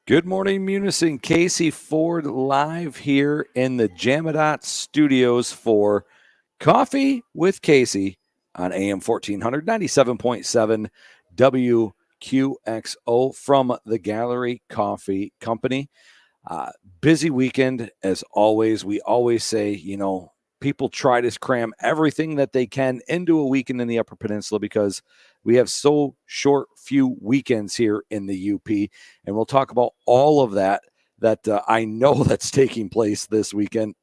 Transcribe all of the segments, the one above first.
Good morning, Munising. Casey Ford live here in the Jamadot studios for Coffee with Casey on AM 1400, 97.7 WQXO from the Gallery Coffee Company. Busy weekend as always. We always say, people try to cram everything that they can into a weekend in the Upper Peninsula because we have so short few weekends here in the UP. And we'll talk about all of that I know that's taking place this weekend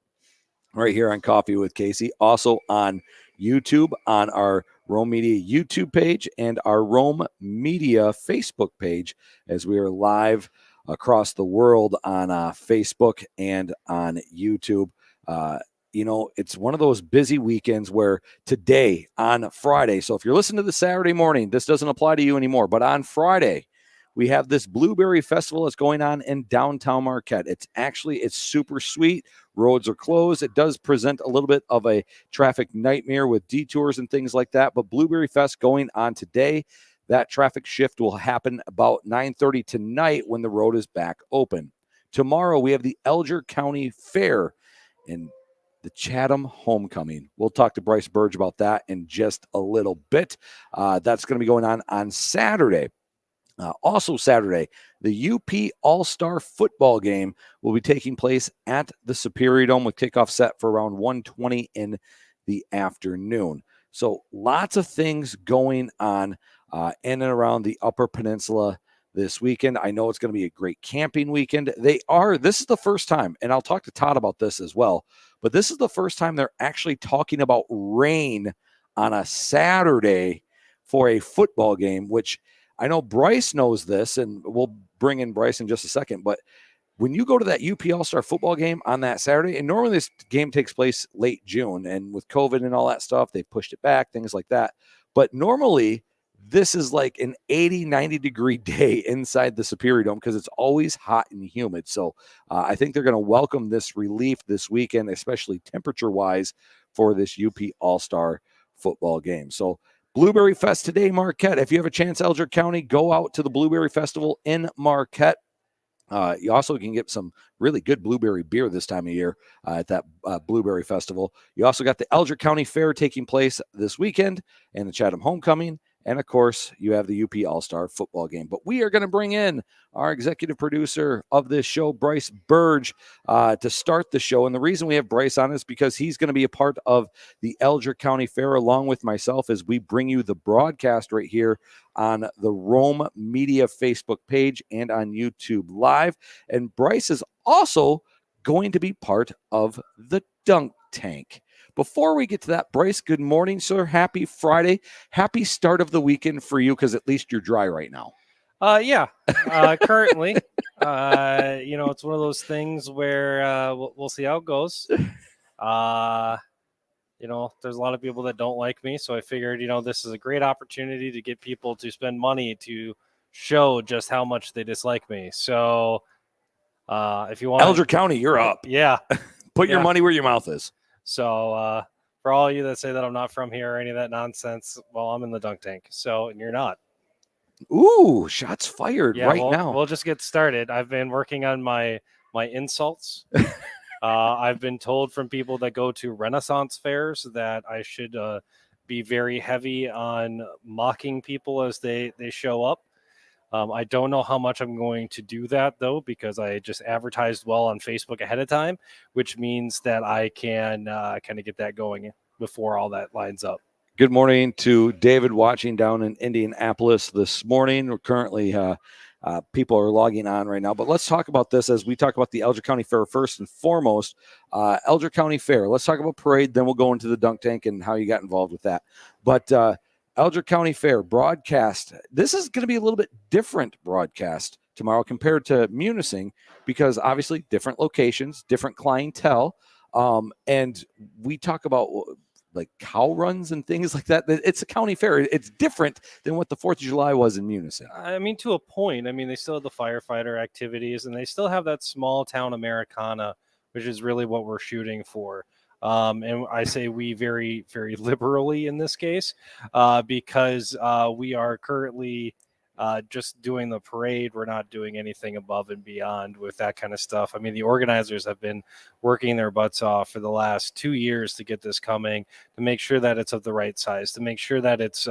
right here on Coffee with Casey. Also on YouTube, on our Rome Media YouTube page and our Rome Media Facebook page, as we are live across the world on Facebook and on YouTube. It's one of those busy weekends where today on Friday, so if you're listening to the Saturday morning, this doesn't apply to you anymore, but on Friday, we have this Blueberry Festival that's going on in downtown Marquette. It's super sweet. Roads are closed. It does present a little bit of a traffic nightmare with detours and things like that, but Blueberry Fest going on today. That traffic shift will happen about 9:30 tonight when the road is back open. Tomorrow, we have the Alger County Fair and the Chatham Homecoming. We'll talk to Brice Burge about that in just a little bit. That's going to be going on Saturday. Also Saturday, the UP All-Star football game will be taking place at the Superior Dome with kickoff set for around 1:20 in the afternoon. So lots of things going on in and around the Upper Peninsula this weekend. I know it's going to be a great camping weekend. This is the first time, and I'll talk to Todd about this as well, but this is the first time they're actually talking about rain on a Saturday for a football game, which I know Brice knows this, and we'll bring in Brice in just a second, but when you go to that UP All-Star football game on that Saturday, and normally this game takes place late June, and with COVID and all that stuff, they've pushed it back, things like that. But normally, this is like an 80, 90-degree day inside the Superior Dome because it's always hot and humid. So I think they're going to welcome this relief this weekend, especially temperature-wise, for this UP All-Star football game. So Blueberry Fest today, Marquette. If you have a chance, Alger County, go out to the Blueberry Festival in Marquette. You also can get some really good blueberry beer this time of year at that Blueberry Festival. You also got the Alger County Fair taking place this weekend and the Chatham Homecoming. And, of course, you have the UP All-Star football game. But we are going to bring in our executive producer of this show, Brice Burge, to start the show. And the reason we have Brice on is because he's going to be a part of the Alger County Fair along with myself as we bring you the broadcast right here on the Rome Media Facebook page and on YouTube Live. And Brice is also going to be part of the Dunk Tank. Before we get to that, Brice, good morning, sir. Happy Friday. Happy start of the weekend for you because at least you're dry right now. Yeah. Currently, it's one of those things where we'll see how it goes. There's a lot of people that don't like me, so I figured, this is a great opportunity to get people to spend money to show just how much they dislike me. So, if you want Alger County, you're up. Yeah. Put your money where your mouth is. So, for all of you that say that I'm not from here or any of that nonsense, well, I'm in the dunk tank. So, and you're not. Ooh, shots fired now. We'll just get started. I've been working on my insults. I've been told from people that go to Renaissance fairs that I should be very heavy on mocking people as they show up. I don't know how much I'm going to do that, though, because I just advertised well on Facebook ahead of time, which means that I can kind of get that going before all that lines up. Good morning to David watching down in Indianapolis this morning. We're currently people are logging on right now, but let's talk about this as we talk about the Alger County Fair first and foremost. Alger County Fair. Let's talk about parade, then we'll go into the dunk tank and how you got involved with that. But Alger County Fair broadcast. This is going to be a little bit different broadcast tomorrow compared to Munising because obviously different locations, different clientele, and we talk about like cow runs and things like that. It's a county fair. It's different than what the 4th of July was in Munising. I mean, to a point. I mean, they still have the firefighter activities, and they still have that small town Americana, which is really what we're shooting for. And I say we very, very liberally in this case, because we are currently just doing the parade, we're not doing anything above and beyond with that kind of stuff. I mean, the organizers have been working their butts off for the last 2 years to get this coming, to make sure that it's of the right size, to make sure that it's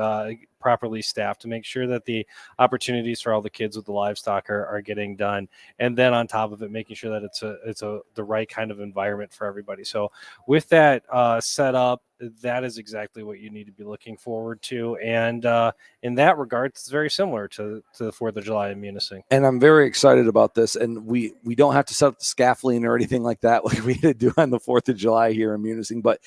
properly staffed, to make sure that the opportunities for all the kids with the livestock are getting done. And then on top of it, making sure that it's the right kind of environment for everybody. So with that set up, that is exactly what you need to be looking forward to. And in that regard, it's very similar to the 4th of July in Munising. And I'm very excited about this. And we don't have to set up the scaffolding or anything like that like we had to do on the 4th of July here in Munising. But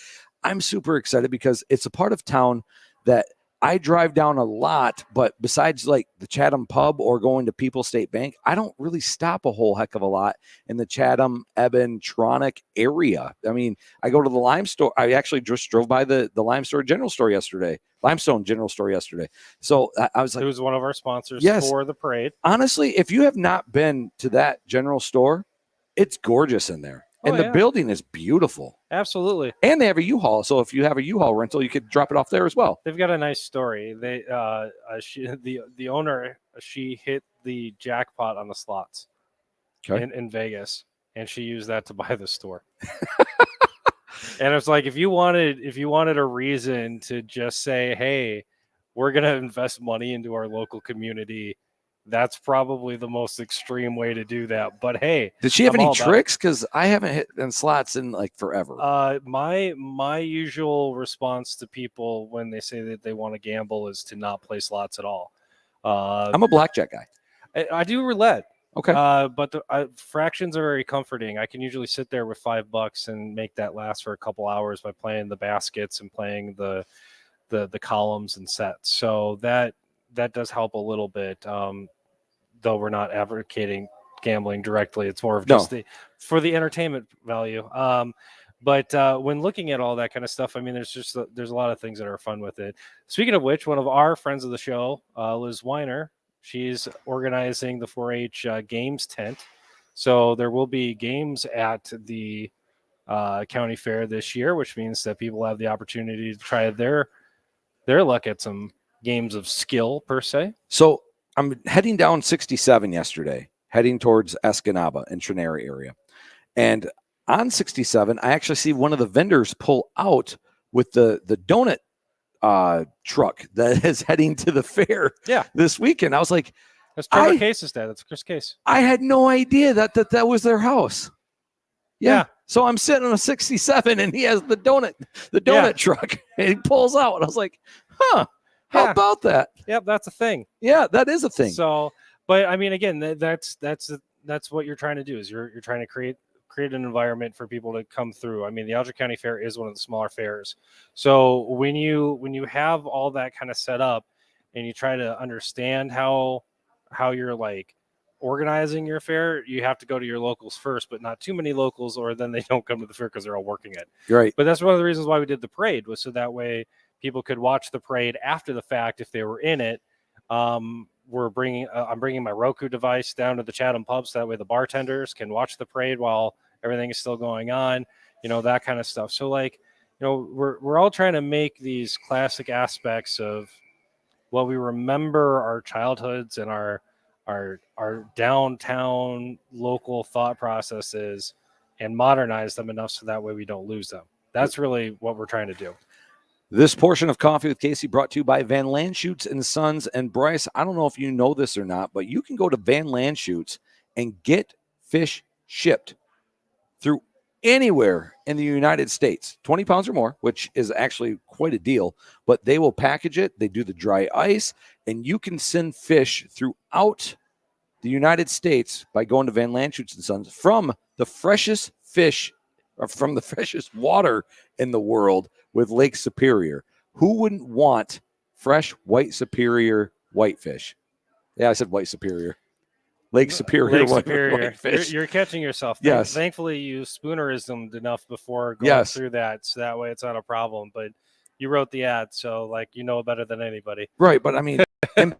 I'm super excited because it's a part of town that I drive down a lot, but besides like the Chatham pub or going to People's State Bank, I don't really stop a whole heck of a lot in the Chatham, Eben, Tronic area. I mean, I go to the Lime store. I actually just drove by the Limestone General Store yesterday. So I was like, it was one of our sponsors for the parade. Honestly, if you have not been to that general store, it's gorgeous in there. And the building is beautiful. Absolutely. And they have a U-Haul. So if you have a U-Haul rental, you could drop it off there as well. They've got a nice story. They the owner, she hit the jackpot on the slots in Vegas, and she used that to buy the store. And it's like, if you wanted a reason to just say, hey, we're going to invest money into our local community, that's probably the most extreme way to do that. But hey, did she have any tricks? Because I haven't hit in slots in like forever. My usual response to people when they say that they want to gamble is to not play slots at all. I'm a blackjack guy. I do roulette. Okay. But the fractions are very comforting. I can usually sit there with $5 and make that last for a couple hours by playing the baskets and playing the columns and sets. So that does help a little bit. Though we're not advocating gambling directly, it's more of just for the entertainment value. But when looking at all that kind of stuff, I mean, there's a lot of things that are fun with it. Speaking of which, one of our friends of the show, Liz Weiner, she's organizing the 4-H games tent. So there will be games at the county fair this year, which means that people have the opportunity to try their luck at some games of skill per se. So I'm heading down 67 yesterday, heading towards Escanaba in Trinary area. And on 67, I actually see one of the vendors pull out with the donut truck that is heading to the fair this weekend. I was like, that's Trevor Case's dad. That's Chris Case. I had no idea that was their house. Yeah. So I'm sitting on a 67 and he has the donut truck and he pulls out. And I was like, huh. How about that? Yep, that's a thing. Yeah, that is a thing. So, but I mean, again, that's what you're trying to do is you're trying to create an environment for people to come through. I mean, the Alger County Fair is one of the smaller fairs. So when you have all that kind of set up and you try to understand how you're like organizing your fair, you have to go to your locals first, but not too many locals, or then they don't come to the fair because they're all working it. Right. But that's one of the reasons why we did the parade, was so that way people could watch the parade after the fact if they were in it. I'm bringing my Roku device down to the Chatham pub, so that way the bartenders can watch the parade while everything is still going on, that kind of stuff. So like, we're all trying to make these classic aspects of what we remember our childhoods and our downtown local thought processes and modernize them enough so that way we don't lose them. That's really what we're trying to do. This portion of Coffee with Casey brought to you by Van Landshoots and Sons. And Brice, I don't know if you know this or not, but you can go to Van Landshoots and get fish shipped through anywhere in the United States, 20 pounds or more, which is actually quite a deal, but they will package it. They do the dry ice, and you can send fish throughout the United States by going to Van Landshoots and Sons from the freshest fish or from the freshest water in the world with Lake Superior. Who wouldn't want fresh white Superior whitefish? Yeah, I said white Superior. Lake Superior. Whitefish. You're catching yourself. Yes. Thankfully, you spoonerismed enough before going through that, so that way it's not a problem. But you wrote the ad, so like better than anybody. Right, but I mean,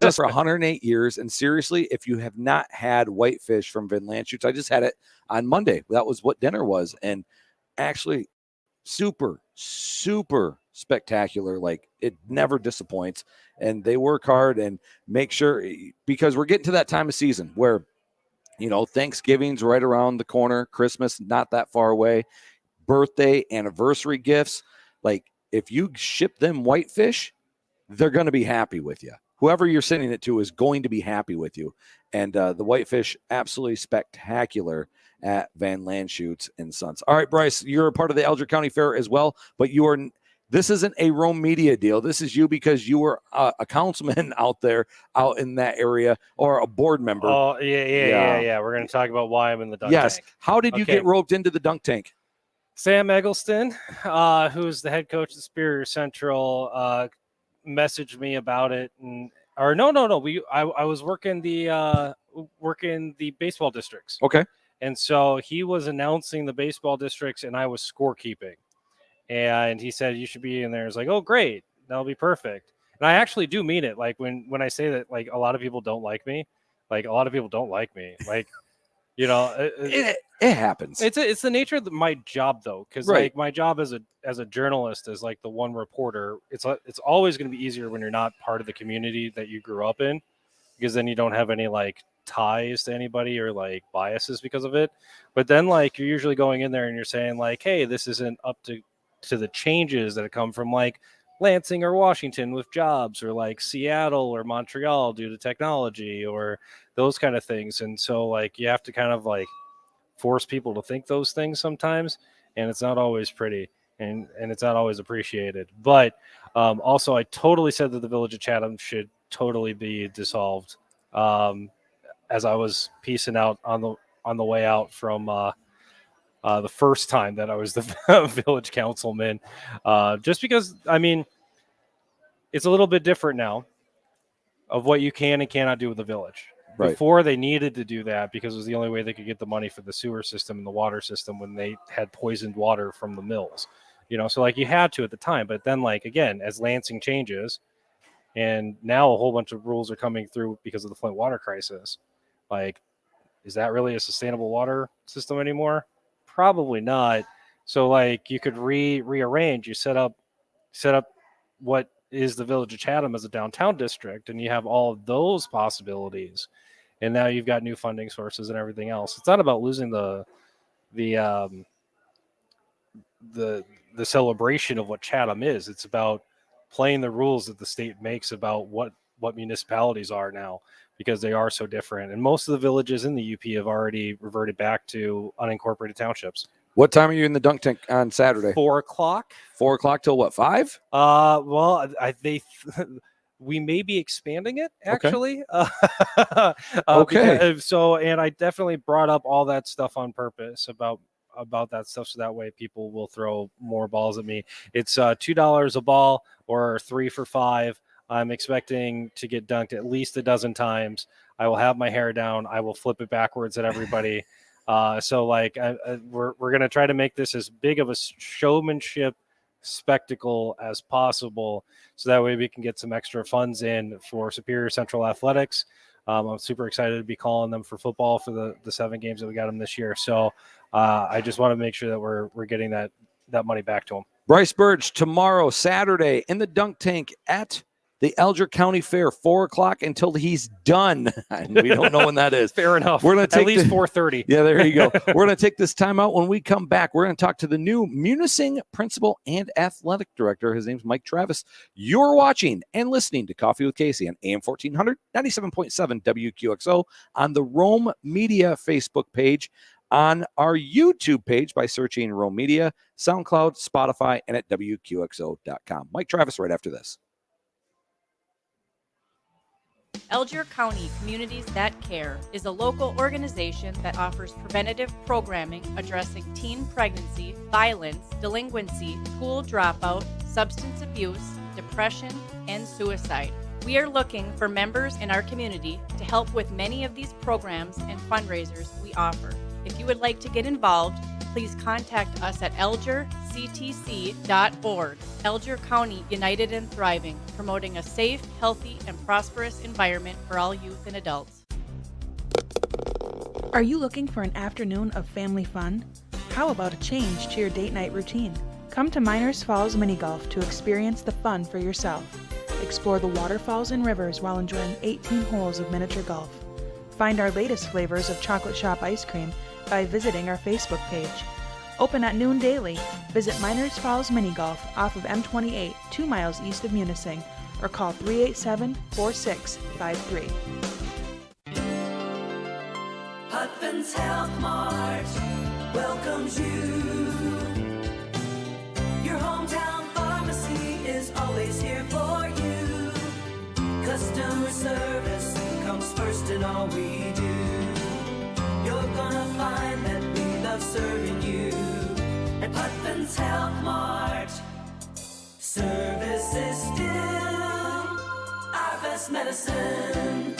just for 108 years, and seriously, if you have not had whitefish from Van Landshoots, I just had it on Monday. That was what dinner was, and actually super, super, spectacular. Like, it never disappoints, and they work hard and make sure, because we're getting to that time of season where, Thanksgiving's right around the corner, Christmas not that far away, birthday, anniversary gifts. Like, if you ship them whitefish, they're going to be happy with you. Whoever you're sending it to is going to be happy with you. And the whitefish, absolutely spectacular at Van Landshoots and Sons. All right, Brice, you're a part of the Alger County Fair as well, but this isn't a Rome Media deal. This is you because you were a councilman out in that area, or a board member. Oh, yeah. We're going to talk about why I'm in the dunk tank. How did you get roped into the dunk tank? Sam Eggleston, who's the head coach of Superior Central, messaged me about it. I was working the baseball districts. Okay. And so he was announcing the baseball districts, and I was scorekeeping. And he said, you should be in there. It's like, oh, great. That'll be perfect. And I actually do mean it. Like, when I say that, like, a lot of people don't like me. Like, it happens. It's the nature of my job, though, because like my job as a journalist is like the one reporter. It's always going to be easier when you're not part of the community that you grew up in, because then you don't have any like ties to anybody or like biases because of it. But then like you're usually going in there and you're saying like, hey, this isn't up to the changes that come from like Lansing or Washington with jobs, or like Seattle or Montreal due to technology, or those kind of things. And so like you have to kind of like force people to think those things sometimes, and it's not always pretty, and it's not always appreciated. But also, I totally said that the Village of Chatham should totally be dissolved. As I was piecing out on the way out from the first time that I was the village councilman, just because, I mean, it's a little bit different now of what you can and cannot do with the village. Right. Before, they needed to do that because it was the only way they could get the money for the sewer system and the water system when they had poisoned water from the mills, so like you had to at the time. But then, like, again, as Lansing changes, and now a whole bunch of rules are coming through because of the Flint water crisis, like, is that really a sustainable water system anymore? Probably not. So like you could rearrange, you set up what is the Village of Chatham as a downtown district, and you have all of those possibilities. And now you've got new funding sources and everything else. It's not about losing the celebration of what Chatham is. It's about playing the rules that the state makes about what municipalities are now, because they are so different. And most of the villages in the UP have already reverted back to unincorporated townships. What time are you in the dunk tank on Saturday? 4:00. 4:00 till what, 5? Well, we may be expanding it, actually. Okay. And I definitely brought up all that stuff on purpose about that stuff, so that way people will throw more balls at me. It's $2 a ball, or 3 for $5. I'm expecting to get dunked at least a dozen times. I will have my hair down. I will flip it backwards at everybody. So like we're going to try to make this as big of a showmanship spectacle as possible, so that way we can get some extra funds in for Superior Central Athletics. I'm super excited to be calling them for football for the 7 games that we got them this year. So I just want to make sure that we're getting that money back to them. Brice Burge tomorrow, Saturday, in the dunk tank at the Alger County Fair, 4:00 until he's done. And we don't know when that is. Fair enough. We're going to take at least 4:30. Yeah, there you go. We're going to take this time out. When we come back, we're going to talk to the new Munising principal and athletic director. His name's Mike Travis. You're watching and listening to Coffee with Casey on AM 1400, 97.7 WQXO, on the Rome Media Facebook page, on our YouTube page by searching Rome Media, SoundCloud, Spotify, and at WQXO.com. Mike Travis right after this. Alger County Communities That Care is a local organization that offers preventative programming addressing teen pregnancy, violence, delinquency, school dropout, substance abuse, depression, and suicide. We are looking for members in our community to help with many of these programs and fundraisers we offer. If you would like to get involved, please contact us at algerctc.org. Alger County United and Thriving, promoting a safe, healthy, and prosperous environment for all youth and adults. Are you looking for an afternoon of family fun? How about a change to your date night routine? Come to Miners Falls Mini Golf to experience the fun for yourself. Explore the waterfalls and rivers while enjoying 18 holes of miniature golf. Find our latest flavors of chocolate shop ice cream by visiting our Facebook page. Open at noon daily. Visit Miners Falls Mini Golf off of M28, 2 miles east of Munising, or call 387-4653. Putman's Health Mart welcomes you. Your hometown pharmacy is always here for you. Customer service comes first in all we do. You're gonna find that we love serving you at Putman's Health Mart. Service is still our best medicine.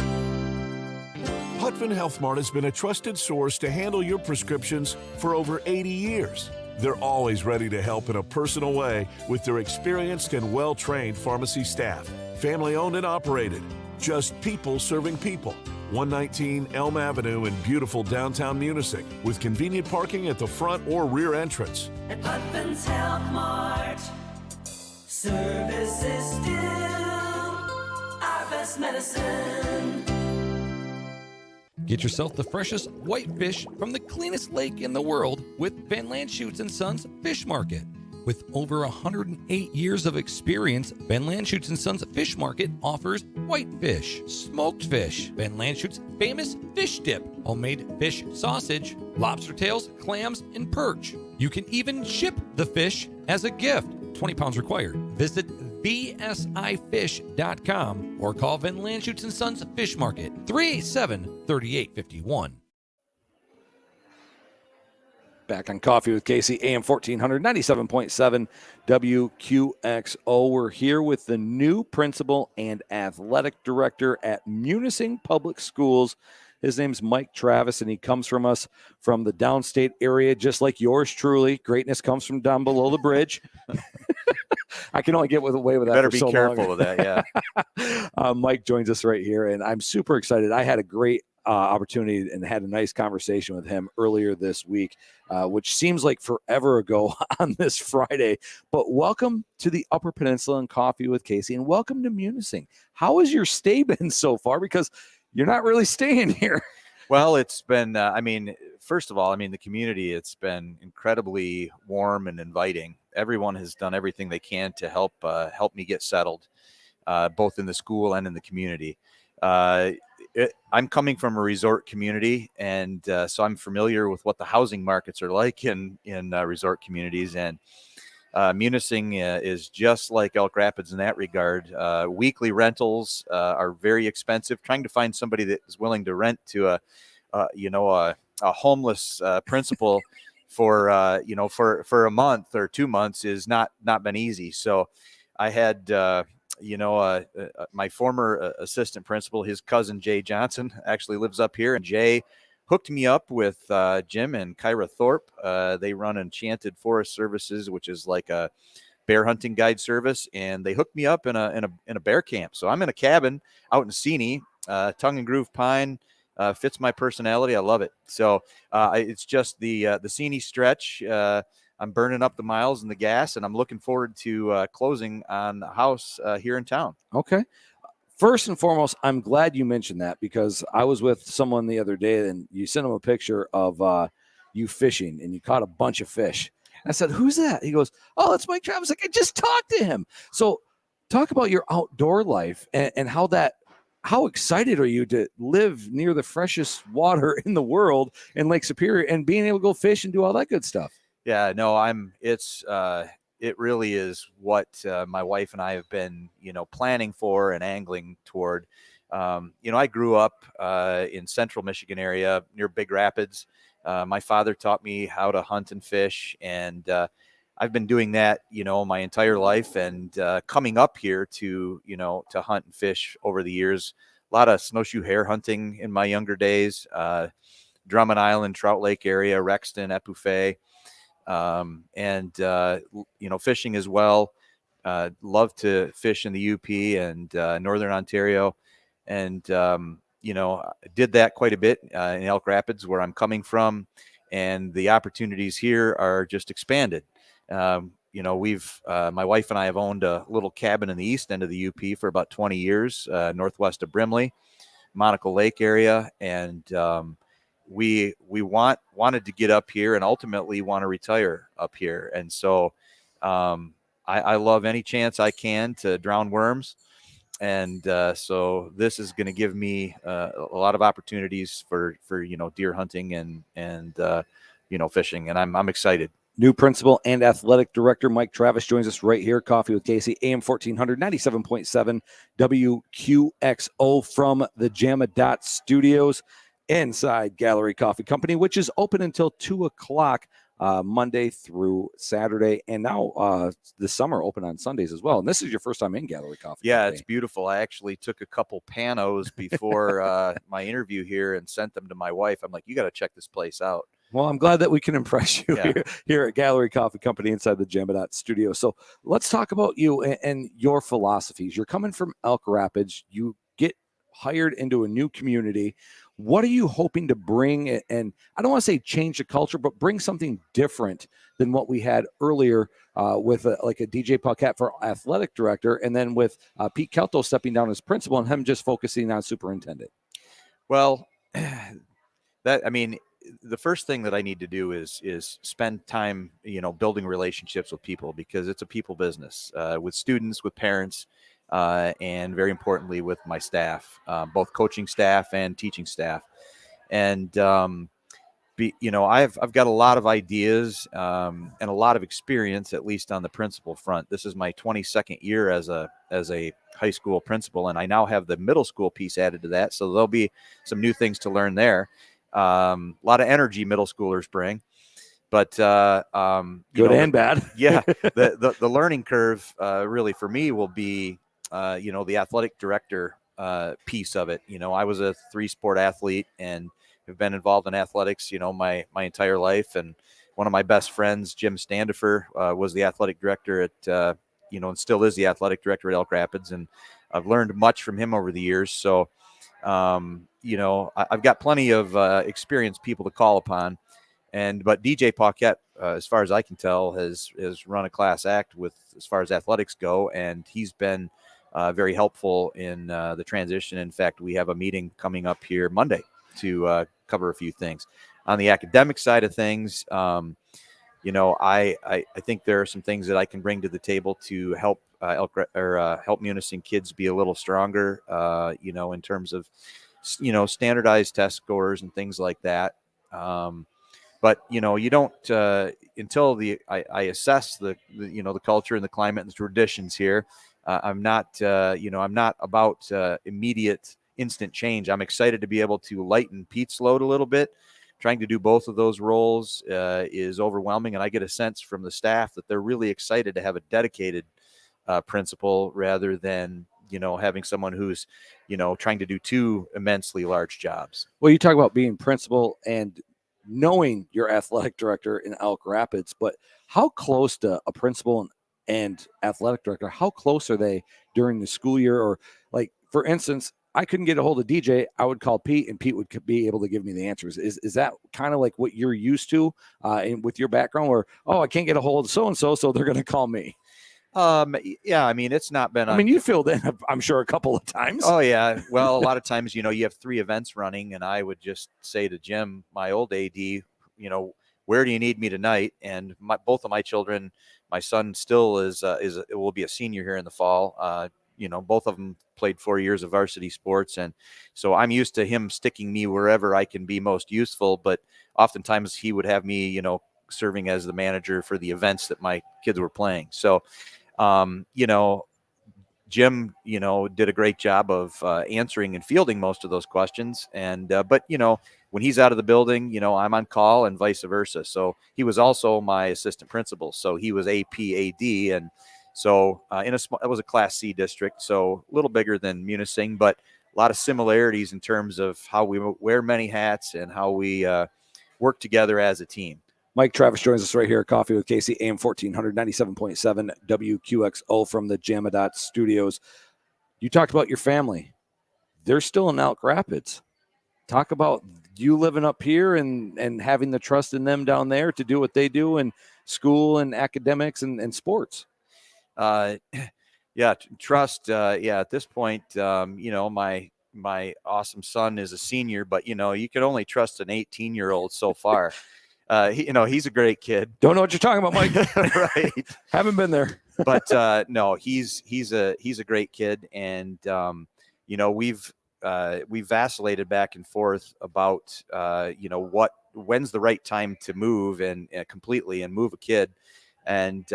Putman Health Mart has been a trusted source to handle your prescriptions for over 80 years. They're always ready to help in a personal way with their experienced and well-trained pharmacy staff. Family-owned and operated. Just people serving people. 119 Elm Avenue in beautiful downtown Munising, with convenient parking at the front or rear entrance. At Putman's Health Mart, service is still our best medicine. Get yourself the freshest white fish from the cleanest lake in the world with Van Landshoots & Sons Fish Market. With over 108 years of experience, Van Landshoots & Sons Fish Market offers white fish, smoked fish, Van Landshoots' famous fish dip, homemade fish sausage, lobster tails, clams, and perch. You can even ship the fish as a gift. 20 pounds required. Visit vsifish.com or call Van Landshoots & Sons Fish Market, 387-3851. Back on Coffee with Casey, AM 1400, 97.7 WQXO. We're here with the new principal and athletic director at Munising Public Schools. His name's Mike Travis, and he comes from us from the downstate area, just like yours truly. Greatness comes from down below the bridge. I can only get away with that. Better for be so careful long. with that, yeah. Mike joins us right here, and I'm super excited. I had a great opportunity and had a nice conversation with him earlier this week, which seems like forever ago on this Friday. But welcome to the Upper Peninsula and Coffee with Casey, and welcome to Munising. How has your stay been so far? Because you're not really staying here. Well, it's been, first of all, the community, it's been incredibly warm and inviting. Everyone has done everything they can to help me get settled, both in the school and in the community. I'm coming from a resort community, and so I'm familiar with what the housing markets are like in resort communities. And Munising is just like Elk Rapids in that regard. Weekly rentals are very expensive. Trying to find somebody that is willing to rent to a homeless principal for a month or 2 months is not been easy. So I had my former assistant principal, his cousin Jay Johnson, actually lives up here, and Jay hooked me up with Jim and Kyra Thorpe. They run Enchanted Forest Services, which is like a bear hunting guide service, and they hooked me up in a bear camp. So I'm in a cabin out in Seney, Tongue and Groove Pine. Fits my personality. I love it. So it's just the Seney stretch. I'm burning up the miles and the gas, and I'm looking forward to closing on the house here in town. Okay. First and foremost, I'm glad you mentioned that, because I was with someone the other day and you sent him a picture of you fishing and you caught a bunch of fish. I said, "Who's that?" He goes, "Oh, it's Mike Travis." Like, I just talked to him. So talk about your outdoor life and how excited are you to live near the freshest water in the world in Lake Superior and being able to go fish and do all that good stuff? Yeah, no, it really is what my wife and I have been, planning for and angling toward. I grew up in central Michigan area near Big Rapids. My father taught me how to hunt and fish, and I've been doing that, my entire life, and coming up here to hunt and fish over the years. A lot of snowshoe hare hunting in my younger days, Drummond Island, Trout Lake area, Rexton, Epouffet. Fishing as well. Love to fish in the UP and Northern Ontario. And, did that quite a bit in Elk Rapids, where I'm coming from. And the opportunities here are just expanded. we've my wife and I have owned a little cabin in the east end of the UP for about 20 years, northwest of Brimley, Monaco Lake area, and we wanted to get up here and ultimately want to retire up here. And so I love any chance I can to drown worms. And so this is going to give me a lot of opportunities for deer hunting and fishing, and I'm excited. New principal and athletic director Mike Travis joins us right here. Coffee with Casey, AM 1400, 97.7 WQXO from the Jamma Dot Studios inside Gallery Coffee Company, which is open until 2 o'clock Monday through Saturday. And now this summer open on Sundays as well. And this is your first time in Gallery Coffee Yeah, Company. it's beautiful. I actually took a couple panos before my interview here and sent them to my wife. I'm like, you got to check this place out. Well, I'm glad that we can impress you here at Gallery Coffee Company inside the Jamma Dot Studio. So let's talk about you and your philosophies. You're coming from Elk Rapids. You get hired into a new community. What are you hoping to bring? And I don't want to say change the culture, but bring something different than what we had earlier with like a DJ Paquette for athletic director, and then with Pete Kelto stepping down as principal and him just focusing on superintendent. Well, the first thing that I need to do is spend time, building relationships with people, because it's a people business, with students, with parents, and very importantly with my staff, both coaching staff and teaching staff. And, I've got a lot of ideas and a lot of experience, at least on the principal front. This is my 22nd year as a high school principal, and I now have the middle school piece added to that. So there'll be some new things to learn there. A lot of energy middle schoolers bring, but good and bad. Yeah, the learning curve really for me will be the athletic director piece of it. I was a 3-sport athlete and have been involved in athletics my entire life. And one of my best friends, Jim Standifer, was the athletic director at and still is the athletic director at Elk Rapids, and I've learned much from him over the years. So I've got plenty of experienced people to call upon, but DJ Paquette, as far as I can tell, has run a class act with as far as athletics go, and he's been very helpful in the transition. In fact, we have a meeting coming up here Monday to cover a few things on the academic side of things. I think there are some things that I can bring to the table to help help Munising kids be a little stronger, in terms of standardized test scores and things like that. But you don't until I assess the culture and the climate and the traditions here. I'm not about immediate instant change. I'm excited to be able to lighten Pete's load a little bit. Trying to do both of those roles is overwhelming, and I get a sense from the staff that they're really excited to have a dedicated principal rather than having someone who's trying to do 2 immensely large jobs. Well, you talk about being principal and knowing your athletic director in Elk Rapids, but how close to a principal and athletic director, how close are they during the school year? Or like, for instance, I couldn't get a hold of DJ, I would call Pete and Pete would be able to give me the answers. Is that kind of like what you're used to with your background, where, I can't get a hold of so-and-so, so they're going to call me? Yeah, it's not been, you filled in, I'm sure, a couple of times. Oh yeah. Well, a lot of times, you have 3 events running, and I would just say to Jim, my old AD, where do you need me tonight? And both of my children, my son still will be a senior here in the fall. Both of them played 4 years of varsity sports. And so I'm used to him sticking me wherever I can be most useful. But oftentimes he would have me, serving as the manager for the events that my kids were playing. So, Jim, did a great job of answering and fielding most of those questions. And, but when he's out of the building, I'm on call and vice versa. So he was also my assistant principal. So he was APAD. And so it was a Class C district, so a little bigger than Munising, but a lot of similarities in terms of how we wear many hats and how we work together as a team. Mike Travis joins us right here at Coffee with Casey, AM 1400, 97.7 WQXO from the Jamma Dot Studios. You talked about your family. They're still in Elk Rapids. Talk about you living up here and having the trust in them down there to do what they do in school and academics and sports? Yeah, trust. Yeah, at this point, my awesome son is a senior, but you can only trust an 18-year-old so far. He's a great kid. Don't know what you're talking about, Mike. Right. Haven't been there. But no, he's a great kid, and we've vacillated back and forth about when's the right time to move and completely and move a kid. And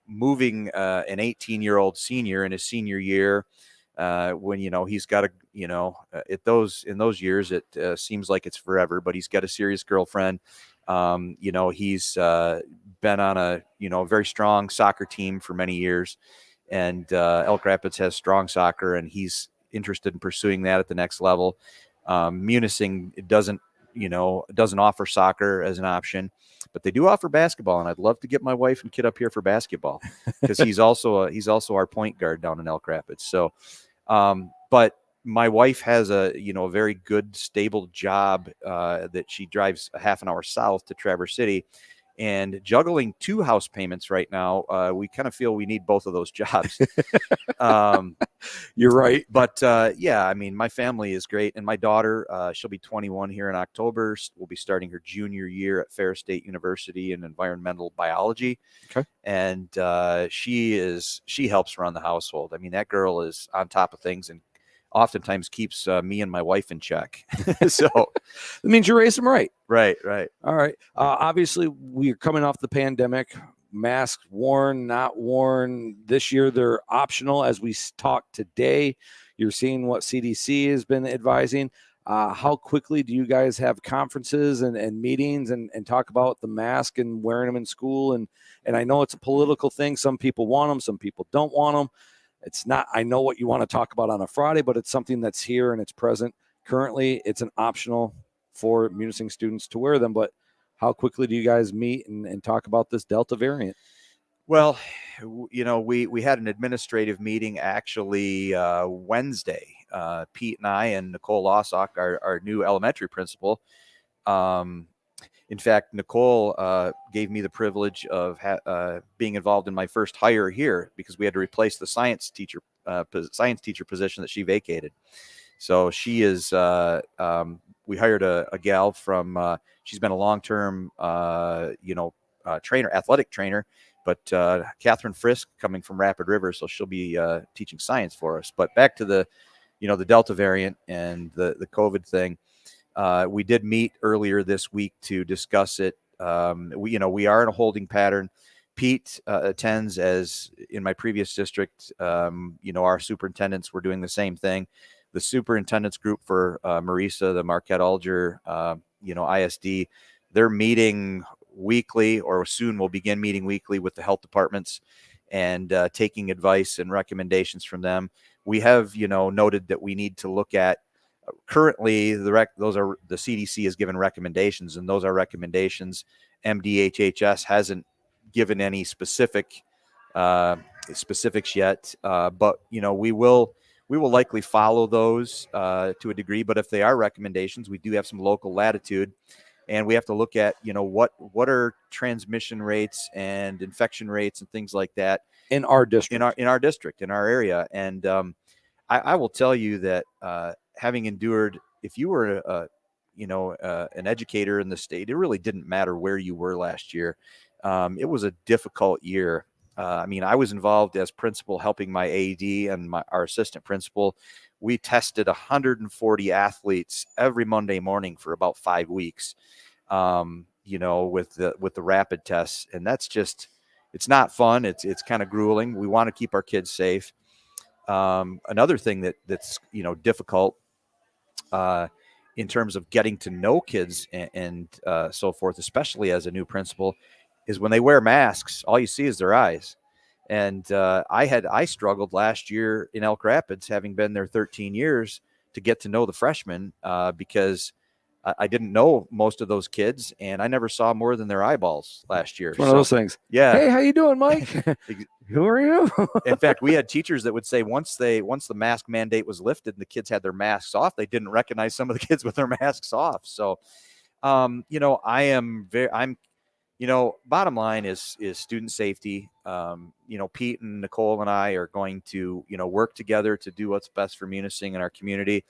moving an 18-year-old senior in his senior year, when he's got in those years it seems like it's forever, but he's got a serious girlfriend. He's been on a very strong soccer team for many years, and Elk Rapids has strong soccer, and he's interested in pursuing that at the next level. Munising doesn't offer soccer as an option, but they do offer basketball, and I'd love to get my wife and kid up here for basketball because he's also our point guard down in Elk Rapids. So, but my wife has a very good, stable job that she drives a half an hour south to Traverse City, and juggling 2 house payments right now, we kind of feel we need both of those jobs. You're right. But yeah, I mean, my family is great. And my daughter, she'll be 21 here in October. We'll be starting her junior year at Ferris State University in environmental biology. Okay. And she helps run the household. I mean, that girl is on top of things and oftentimes keeps me and my wife in check. So that means you raised them right. Right. All right. Obviously, we're coming off the pandemic. Masks worn, not worn. This year, they're optional. As we talk today, you're seeing what CDC has been advising. How quickly do you guys have conferences and meetings and talk about the mask and wearing them in school? And I know it's a political thing. Some people want them. Some people don't want them. It's not, I know what you want to talk about on a Friday, but it's something that's here and it's present. Currently, it's an optional for Munising students to wear them. But how quickly do you guys meet and talk about this Delta variant? Well, we had an administrative meeting actually Wednesday. Pete and I and Nicole Lossock, our new elementary principal. In fact, Nicole gave me the privilege of being involved in my first hire here because we had to replace the science teacher position that she vacated. So she is. We hired a gal from. She's been a long-term, athletic trainer, but Catherine Frisk coming from Rapid River, so she'll be teaching science for us. But back to the Delta variant and the COVID thing. We did meet earlier this week to discuss it. We are in a holding pattern. Pete attends, as in my previous district. Our superintendents were doing the same thing. The superintendents group for Marisa, the Marquette Alger, ISD, they're meeting weekly, or soon will begin meeting weekly with the health departments and taking advice and recommendations from them. We have, noted that we need to look at. Currently, those are the CDC has given recommendations, and those are recommendations. MDHHS hasn't given any specifics yet, but we will likely follow those to a degree. But if they are recommendations, we do have some local latitude, and we have to look at what are transmission rates and infection rates and things like that in our district, in our area. And I will tell you that. Having endured, if you were an educator in the state, it really didn't matter where you were last year. It was a difficult year. I was involved as principal, helping my AD and our assistant principal. We tested 140 athletes every Monday morning for about 5 weeks, with the rapid tests. And that's just, it's not fun. It's kind of grueling. We want to keep our kids safe. Another thing that's difficult in terms of getting to know kids and so forth, especially as a new principal, is when they wear masks, all you see is their eyes. And I struggled last year in Elk Rapids, having been there 13 years, to get to know the freshmen because I didn't know most of those kids, and I never saw more than their eyeballs last year. It's one of those things. Yeah. Hey, how you doing, Mike? Who are you? In fact, we had teachers that would say once the mask mandate was lifted and the kids had their masks off, they didn't recognize some of the kids with their masks off. So, bottom line is student safety. Pete and Nicole and I are going to, work together to do what's best for Munising and our community.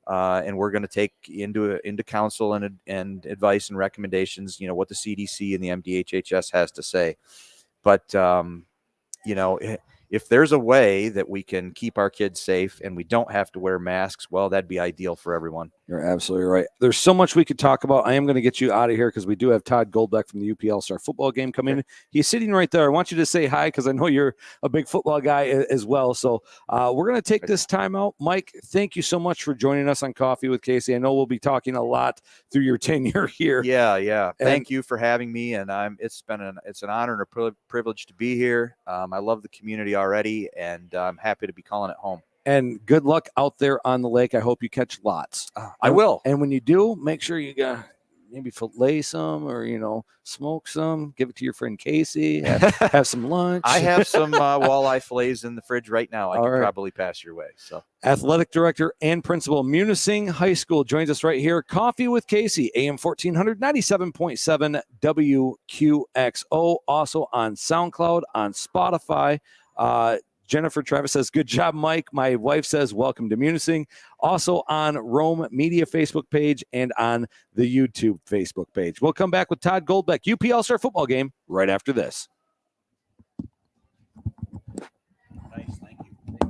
And we're going to take into counsel and advice and recommendations, what the CDC and the MDHHS has to say. But, if there's a way that we can keep our kids safe and we don't have to wear masks, well, that'd be ideal for everyone. You're absolutely right. There's so much we could talk about. I am going to get you out of here because we do have Todd Goldbeck from the UPL Star football game coming in. He's sitting right there. I want you to say hi because I know you're a big football guy as well. So we're going to take this time out. Mike, thank you so much for joining us on Coffee with Casey. I know we'll be talking a lot through your tenure here. Yeah. Thank you for having me. And it's an honor and a privilege to be here. I love the community already, and I'm happy to be calling it home. And good luck out there on the lake. I hope you catch lots. I will. And when you do, make sure you maybe fillet some or, smoke some. Give it to your friend Casey. Have some lunch. I have some walleye fillets in the fridge right now. I can probably pass your way. So, Athletic Director and Principal, Munising High School, joins us right here. Coffee with Casey, AM 1400, 97.7 WQXO. Also on SoundCloud, on Spotify. Jennifer Travis says, good job, Mike. My wife says, welcome to Munising. Also on Rome Media Facebook page and on the YouTube Facebook page. We'll come back with Todd Goldbeck, UPL Star football game, right after this. Nice. Thank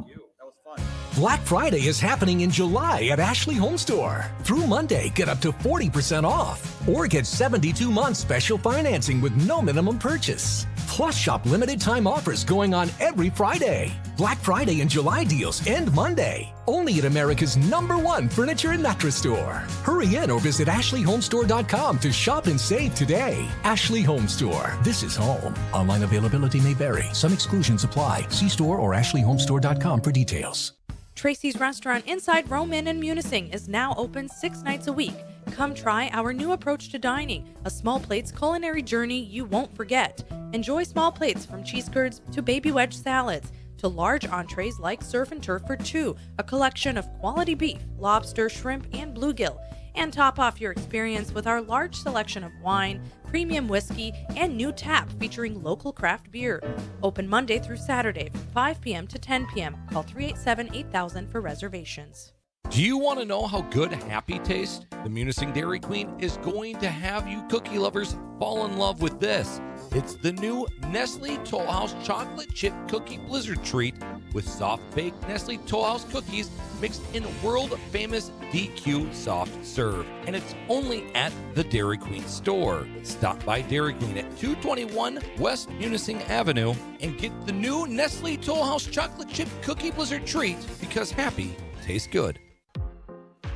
you. That was fun. Black Friday is happening in July at Ashley Home Store. Through Monday, get up to 40% off or get 72 months special financing with no minimum purchase. Plus, shop limited time offers going on every Friday. Black Friday and July deals end Monday. Only at America's #1 furniture and mattress store. Hurry in or visit AshleyHomestore.com to shop and save today. Ashley Home Store. This is home. Online availability may vary. Some exclusions apply. See store or AshleyHomestore.com for details. Tracy's Restaurant inside Rome Inn in Munising is now open 6 nights a week. Come try our new approach to dining, a small plates culinary journey you won't forget. Enjoy small plates from cheese curds to baby wedge salads to large entrees like surf and turf for 2, a collection of quality beef, lobster, shrimp, and bluegill. And top off your experience with our large selection of wine, premium whiskey, and new tap featuring local craft beer. Open Monday through Saturday from 5 p.m. to 10 p.m. Call 387-8000 for reservations. Do you want to know how good Happy tastes? The Munising Dairy Queen is going to have you cookie lovers fall in love with this. It's the new Nestle Toll House Chocolate Chip Cookie Blizzard Treat with soft-baked Nestle Toll House cookies mixed in world-famous DQ Soft Serve. And it's only at the Dairy Queen store. Stop by Dairy Queen at 221 West Munising Avenue and get the new Nestle Toll House Chocolate Chip Cookie Blizzard Treat because Happy tastes good.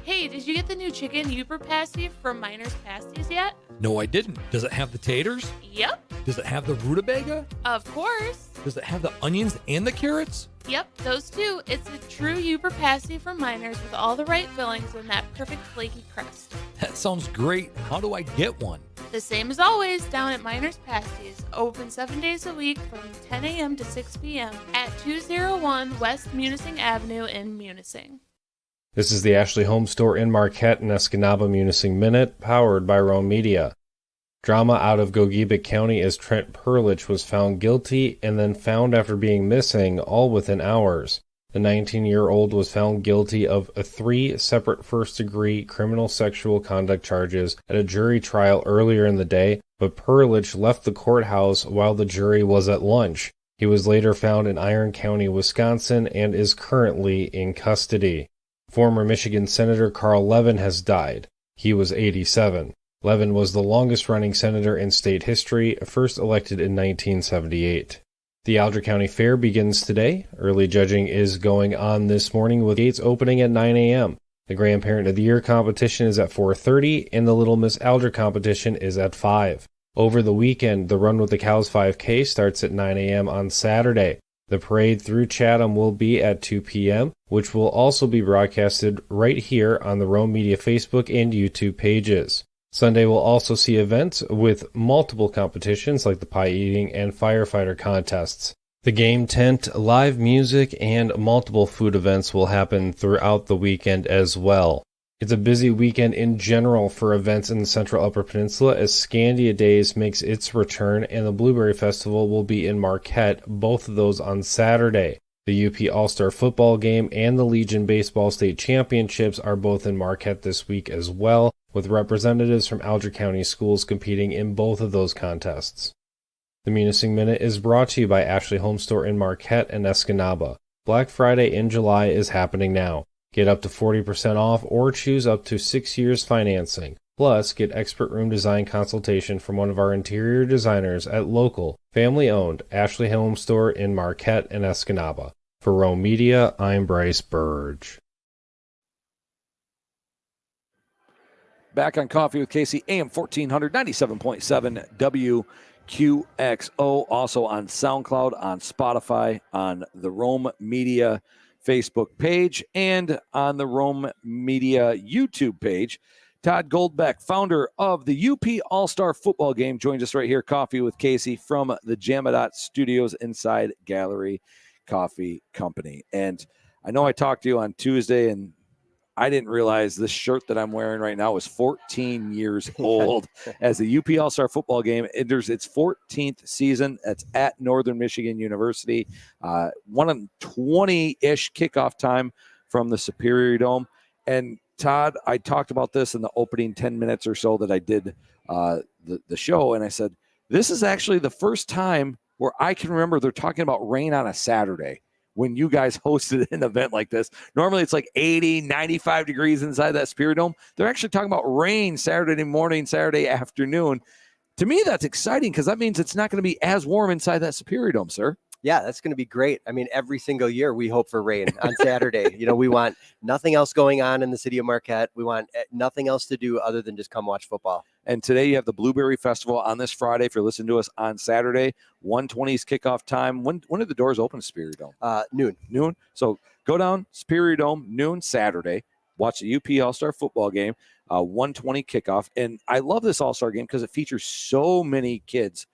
Hey, did you get the new chicken Uber pasty from Miner's Pasties yet? No, I didn't. Does it have the taters? Yep. Does it have the rutabaga? Of course. Does it have the onions and the carrots? Yep, those two. It's a true Uber pasty from Miner's with all the right fillings and that perfect flaky crust. That sounds great. How do I get one? The same as always down at Miner's Pasties. Open 7 days a week from 10 a.m. to 6 p.m. at 201 West Munising Avenue in Munising. This is the Ashley Home Store in Marquette and Escanaba Munising Minute, powered by Rome Media. Drama out of Gogebic County as Trent Perlich was found guilty and then found after being missing, all within hours. The 19-year-old was found guilty of 3 separate first-degree criminal sexual conduct charges at a jury trial earlier in the day, but Perlich left the courthouse while the jury was at lunch. He was later found in Iron County, Wisconsin, and is currently in custody. Former Michigan Senator Carl Levin has died. He was 87. Levin was the longest-running senator in state history, first elected in 1978. The Alger County Fair begins today. Early judging is going on this morning with gates opening at 9 a.m. The Grandparent of the Year competition is at 4:30, and the Little Miss Alger competition is at 5. Over the weekend, the Run with the Cows 5K starts at 9 a.m. on Saturday. The parade through Chatham will be at 2 p.m., which will also be broadcasted right here on the Rome Media Facebook and YouTube pages. Sunday will also see events with multiple competitions like the pie eating and firefighter contests. The game tent, live music, and multiple food events will happen throughout the weekend as well. It's a busy weekend in general for events in the Central Upper Peninsula as Scandia Days makes its return, and the Blueberry Festival will be in Marquette, both of those on Saturday. The UP All-Star Football Game and the Legion Baseball State Championships are both in Marquette this week as well, with representatives from Alger County schools competing in both of those contests. The Munising Minute is brought to you by Ashley Home Store in Marquette and Escanaba. Black Friday in July is happening now. Get up to 40% off or choose up to 6 years financing. Plus, get expert room design consultation from one of our interior designers at local, family-owned Ashley Home Store in Marquette and Escanaba. For Rome Media, I'm Brice Burge. Back on Coffee with Casey, AM 1400, 97.7 WQXO. Also on SoundCloud, on Spotify, on the Rome Media Facebook page, and on the Rome Media YouTube page. Todd Goldbeck, founder of the UP All-Star Football Game, joins us right here, Coffee with Casey, from the Jamadot Studios inside Gallery Coffee Company. And I know I talked to you on Tuesday, and I didn't realize this shirt that I'm wearing right now is 14 years old as the UP All-Star Football Game enters its 14th season. That's at Northern Michigan University. 1:20-ish kickoff time from the Superior Dome. And Todd, I talked about this in the opening 10 minutes or so that I did the show, and I said, this is actually the first time where I can remember they're talking about rain on a Saturday when you guys hosted an event like this. Normally it's like 80, 95 degrees inside that Superior Dome. They're actually talking about rain Saturday morning, Saturday afternoon. To me, that's exciting because that means it's not going to be as warm inside that Superior Dome, sir. Yeah, that's going to be great. I mean, every single year we hope for rain on Saturday. We want nothing else going on in the city of Marquette. We want nothing else to do other than just come watch football. And today you have the Blueberry Festival on this Friday. If you're listening to us on Saturday, 1:20's kickoff time. When are the doors open to Superior Dome? Noon. So go down Superior Dome, noon Saturday. Watch the UP All-Star Football Game, 1:20 kickoff. And I love this All-Star Game because it features so many kids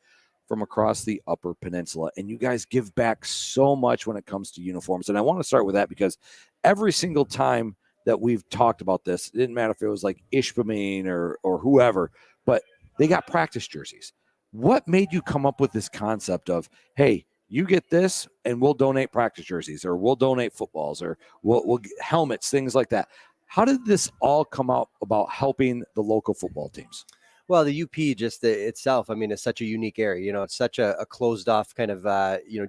from across the Upper Peninsula. And you guys give back so much when it comes to uniforms. And I want to start with that because every single time that we've talked about this, it didn't matter if it was like Ishpeming or whoever, but they got practice jerseys. What made you come up with this concept of, hey, you get this and we'll donate practice jerseys, or we'll donate footballs, or we'll get helmets, things like that? How did this all come out about helping the local football teams? Well, the UP just itself, I mean, it's such a unique area. It's such a closed off kind of,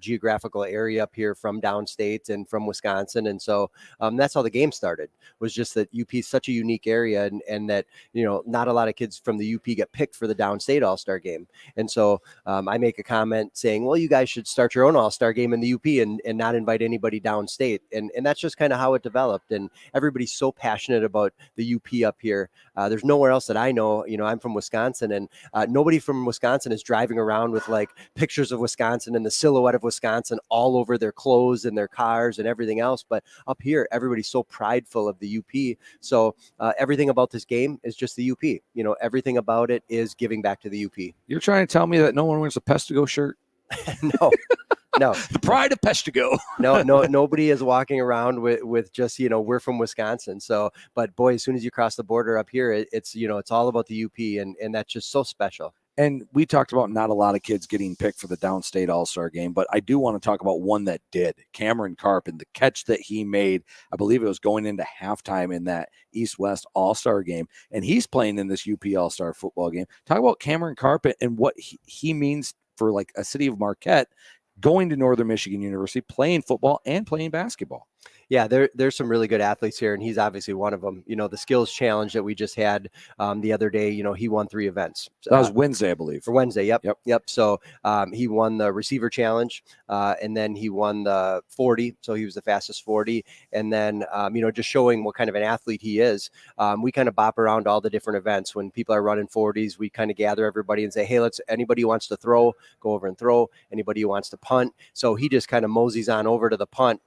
geographical area up here from downstate and from Wisconsin. And so that's how the game started, was just that UP is such a unique area, and that, not a lot of kids from the UP get picked for the downstate All-Star game. And so I make a comment saying, well, you guys should start your own All-Star game in the UP and not invite anybody downstate. And that's just kind of how it developed. And everybody's so passionate about the UP up here. There's nowhere else that I know. I'm from Wisconsin, and nobody from Wisconsin is driving around with like pictures of Wisconsin and the silhouette of Wisconsin all over their clothes and their cars and everything else. But up here, everybody's so prideful of the UP. So everything about this game is just the UP. Everything about it is giving back to the UP. You're trying to tell me that no one wears a Pestigo shirt? No. The pride of Pestigo. No, nobody is walking around with just, we're from Wisconsin. So, but boy, as soon as you cross the border up here, it's all about the UP, and that's just so special. And we talked about not a lot of kids getting picked for the downstate All-Star game, but I do want to talk about one that did. Cameron Karp, and the catch that he made, I believe it was going into halftime in that East-West All-Star game, and he's playing in this UP All-Star football game. Talk about Cameron Karp and what he means for like a city of Marquette, going to Northern Michigan University, playing football and playing basketball. Yeah, there's some really good athletes here, and he's obviously one of them. The skills challenge that we just had the other day, he won 3 events. That was Wednesday, I believe. For Wednesday, yep. So he won the receiver challenge, and then he won the 40. So he was the fastest 40. And then, just showing what kind of an athlete he is, we kind of bop around all the different events. When people are running 40s, we kind of gather everybody and say, hey, anybody who wants to throw, go over and throw. Anybody who wants to punt. So he just kind of moseys on over to the punt.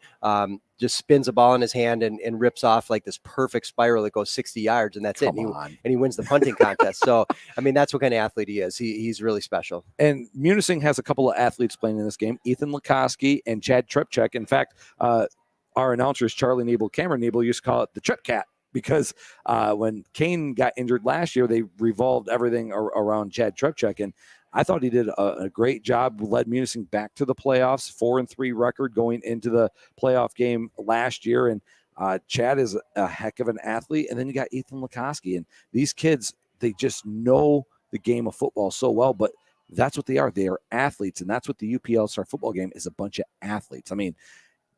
Just spins a ball in his hand and rips off like this perfect spiral that goes 60 yards, and that's it. And he wins the punting contest. So, I mean, that's what kind of athlete he is. He's really special. And Munising has a couple of athletes playing in this game, Ethan Lukoski and Chad Trepchek. In fact, our announcers, Charlie Nebel, Cameron Nebel, used to call it the Trep Cat because when Kane got injured last year, they revolved everything around Chad Trepchek. And I thought he did a great job, led Munising back to the playoffs, 4-3 record going into the playoff game last year. And Chad is a heck of an athlete. And then you got Ethan Lukoski. And these kids, they just know the game of football so well, but that's what they are. They are athletes. And that's what the UPL Star football game is, a bunch of athletes. I mean,